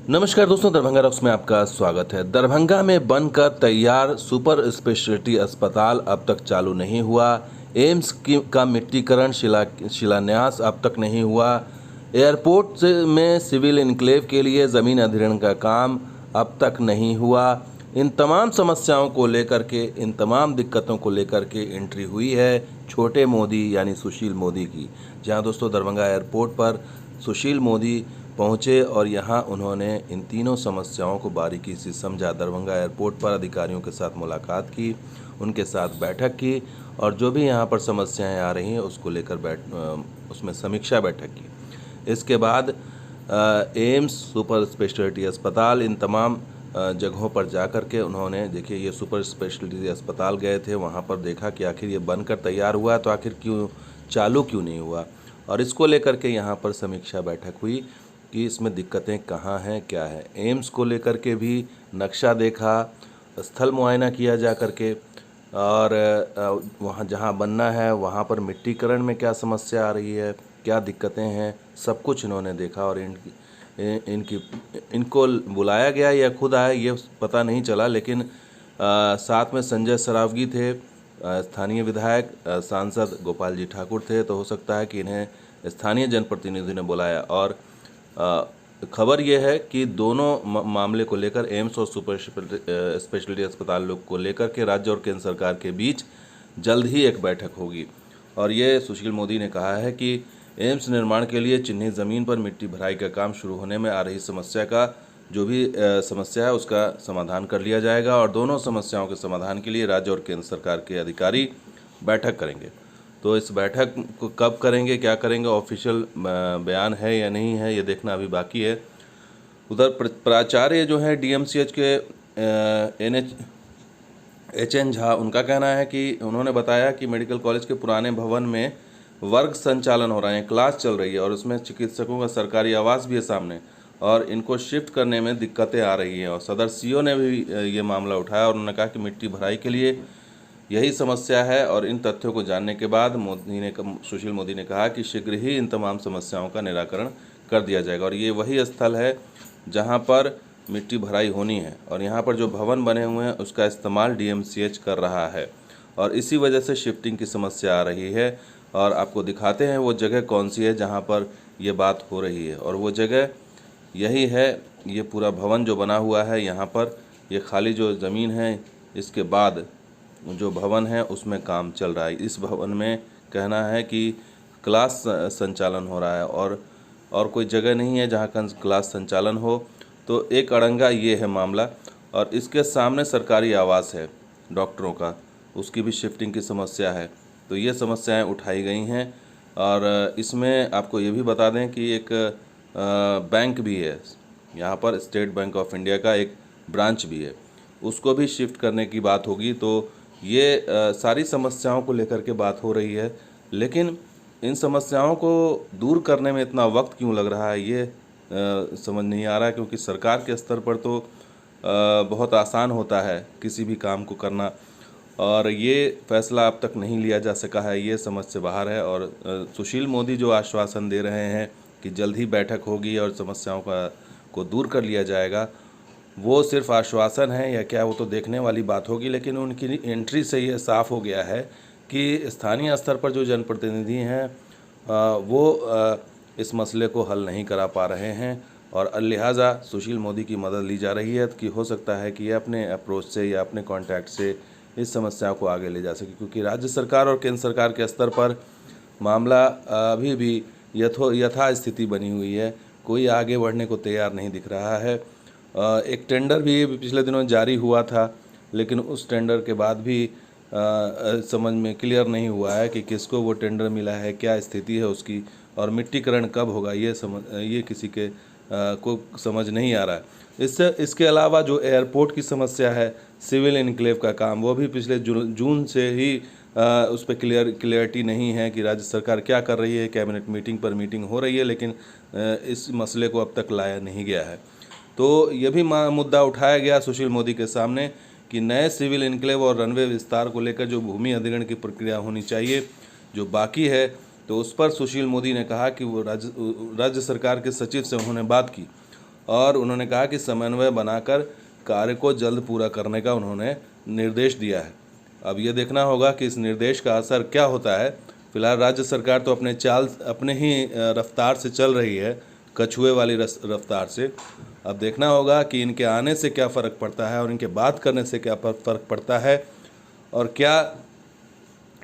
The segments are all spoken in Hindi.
नमस्कार दोस्तों, दरभंगा रॉक्स में आपका स्वागत है। दरभंगा में बनकर तैयार सुपर स्पेशलिटी अस्पताल अब तक चालू नहीं हुआ। का मिट्टीकरण शिलान्यास अब तक नहीं हुआ। में सिविल इनक्लेव के लिए ज़मीन अधिग्रहण का काम अब तक नहीं हुआ। इन तमाम समस्याओं को लेकर के, इन तमाम दिक्कतों को लेकर के एंट्री हुई है छोटे मोदी यानी सुशील मोदी की। जहां दोस्तों दरभंगा एयरपोर्ट पर सुशील मोदी पहुंचे और यहां उन्होंने इन तीनों समस्याओं को बारीकी से समझा। दरभंगा एयरपोर्ट पर अधिकारियों के साथ मुलाकात की, उनके साथ बैठक की और जो भी यहां पर समस्याएं आ रही हैं उसको लेकर उसमें समीक्षा बैठक की। इसके बाद एम्स सुपर स्पेशलिटी अस्पताल, इन तमाम जगहों पर जा कर के उन्होंने, देखिए ये सुपर स्पेशलिटी अस्पताल गए थे, वहाँ पर देखा कि आखिर ये बनकर तैयार हुआ तो आखिर चालू क्यों नहीं हुआ, और इसको लेकर के यहाँ पर समीक्षा बैठक हुई कि इसमें दिक्कतें कहाँ हैं, क्या है। एम्स को लेकर के भी नक्शा देखा, स्थल मुआयना किया जा कर के, और वहाँ जहाँ बनना है वहाँ पर मिट्टीकरण में क्या समस्या आ रही है, क्या दिक्कतें हैं, सब कुछ इन्होंने देखा। और इनको बुलाया गया या खुद आए ये पता नहीं चला, लेकिन साथ में संजय सरावगी थे, स्थानीय विधायक, सांसद गोपाल जी ठाकुर थे, तो हो सकता है कि इन्हें स्थानीय जनप्रतिनिधि ने बुलाया। और खबर यह है कि दोनों मामले को लेकर, एम्स और सुपर स्पेशलिटी अस्पताल लोग को लेकर के राज्य और केंद्र सरकार के बीच जल्द ही एक बैठक होगी। और ये सुशील मोदी ने कहा है कि एम्स निर्माण के लिए चिन्हित ज़मीन पर मिट्टी भराई का काम शुरू होने में आ रही समस्या का, जो भी समस्या है उसका समाधान कर लिया जाएगा, और दोनों समस्याओं के समाधान के लिए राज्य और केंद्र सरकार के अधिकारी बैठक करेंगे। तो इस बैठक को कब करेंगे, क्या करेंगे, ऑफिशियल बयान है या नहीं है, ये देखना अभी बाकी है। उधर प्राचार्य जो है डीएमसीएच के एच.एन. झा, उनका कहना है कि उन्होंने बताया कि मेडिकल कॉलेज के पुराने भवन में वर्ग संचालन हो रहे हैं, क्लास चल रही है, और उसमें चिकित्सकों का सरकारी आवास भी है सामने, और इनको शिफ्ट करने में दिक्कतें आ रही हैं। और सदर सीओ ने भी ये मामला उठाया और उन्होंने कहा कि मिट्टी भराई के लिए यही समस्या है। और इन तथ्यों को जानने के बाद सुशील मोदी ने कहा कि शीघ्र ही इन तमाम समस्याओं का निराकरण कर दिया जाएगा। और ये वही स्थल है जहां पर मिट्टी भराई होनी है, और यहाँ पर जो भवन बने हुए हैं उसका इस्तेमाल डीएमसीएच कर रहा है, और इसी वजह से शिफ्टिंग की समस्या आ रही है। और आपको दिखाते हैं वो जगह कौन सी है जहाँ पर ये बात हो रही है, और वो जगह यही है। ये पूरा भवन जो बना हुआ है यहाँ पर, ये खाली जो ज़मीन है, इसके बाद जो भवन है उसमें काम चल रहा है। इस भवन में कहना है कि क्लास संचालन हो रहा है, और कोई जगह नहीं है जहाँ क्लास संचालन हो। तो एक अड़ंगा ये है मामला। और इसके सामने सरकारी आवास है डॉक्टरों का, उसकी भी शिफ्टिंग की समस्या है। तो ये समस्याएं उठाई गई हैं। और इसमें आपको ये भी बता दें कि एक बैंक भी है यहाँ पर, स्टेट बैंक ऑफ इंडिया का एक ब्रांच भी है, उसको भी शिफ्ट करने की बात होगी। तो ये सारी समस्याओं को लेकर के बात हो रही है, लेकिन इन समस्याओं को दूर करने में इतना वक्त क्यों लग रहा है ये समझ नहीं आ रहा है। क्योंकि सरकार के स्तर पर तो बहुत आसान होता है किसी भी काम को करना, और ये फैसला अब तक नहीं लिया जा सका है, ये समझ से बाहर है। और सुशील मोदी जो आश्वासन दे रहे हैं कि जल्द ही बैठक होगी और समस्याओं को दूर कर लिया जाएगा, वो सिर्फ आश्वासन है या क्या, वो तो देखने वाली बात होगी। लेकिन उनकी एंट्री से ये साफ़ हो गया है कि स्थानीय स्तर पर जो जनप्रतिनिधि हैं वो इस मसले को हल नहीं करा पा रहे हैं, और लिहाजा सुशील मोदी की मदद ली जा रही है कि हो सकता है कि ये अपने अप्रोच से या अपने कॉन्टैक्ट से इस समस्या को आगे ले जा सके। क्योंकि राज्य सरकार और केंद्र सरकार के स्तर पर मामला अभी भी यथा स्थिति बनी हुई है, कोई आगे बढ़ने को तैयार नहीं दिख रहा है। एक टेंडर भी पिछले दिनों जारी हुआ था, लेकिन उस टेंडर के बाद भी समझ में क्लियर नहीं हुआ है कि किसको वो टेंडर मिला है, क्या स्थिति है उसकी, और मिट्टीकरण कब होगा ये किसी के को समझ नहीं आ रहा है। इसके अलावा जो एयरपोर्ट की समस्या है, सिविल इनक्लेव का काम, वो भी पिछले जून से ही उस पर क्लियरिटी नहीं है कि राज्य सरकार क्या कर रही है। कैबिनेट मीटिंग पर मीटिंग हो रही है, लेकिन इस मसले को अब तक लाया नहीं गया है। तो ये भी मुद्दा उठाया गया सुशील मोदी के सामने कि नए सिविल इनक्लेव और रनवे विस्तार को लेकर जो भूमि अधिग्रहण की प्रक्रिया होनी चाहिए जो बाकी है, तो उस पर सुशील मोदी ने कहा कि वो राज्य सरकार के सचिव से उन्होंने बात की, और उन्होंने कहा कि समन्वय बनाकर कार्य को जल्द पूरा करने का उन्होंने निर्देश दिया है। अब ये देखना होगा कि इस निर्देश का असर क्या होता है। फिलहाल राज्य सरकार तो अपने ही रफ्तार से चल रही है, कछुए वाली रफ्तार से। अब देखना होगा कि इनके आने से क्या फ़र्क पड़ता है और इनके बात करने से क्या फ़र्क पड़ता है, और क्या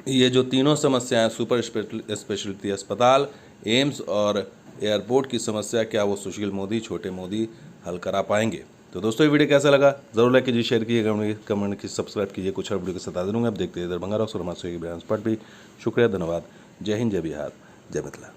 ये जो तीनों समस्याएं, सुपर स्पेशलिटी अस्पताल, एम्स और एयरपोर्ट की समस्या, क्या वो सुशील मोदी, छोटे मोदी हल करा पाएंगे। तो दोस्तों ये वीडियो कैसा लगा ज़रूर लाइक कीजिए, शेयर कीजिए, कमेंट कीजिए, सब्सक्राइब कीजिए। कुछ और वीडियो के साथ आ दूँगा। अब देखते हैं दरभंगा रॉक्स और हमारे शुक्रिया, धन्यवाद। जय हिंद, जय बिहार, जय मिथिला।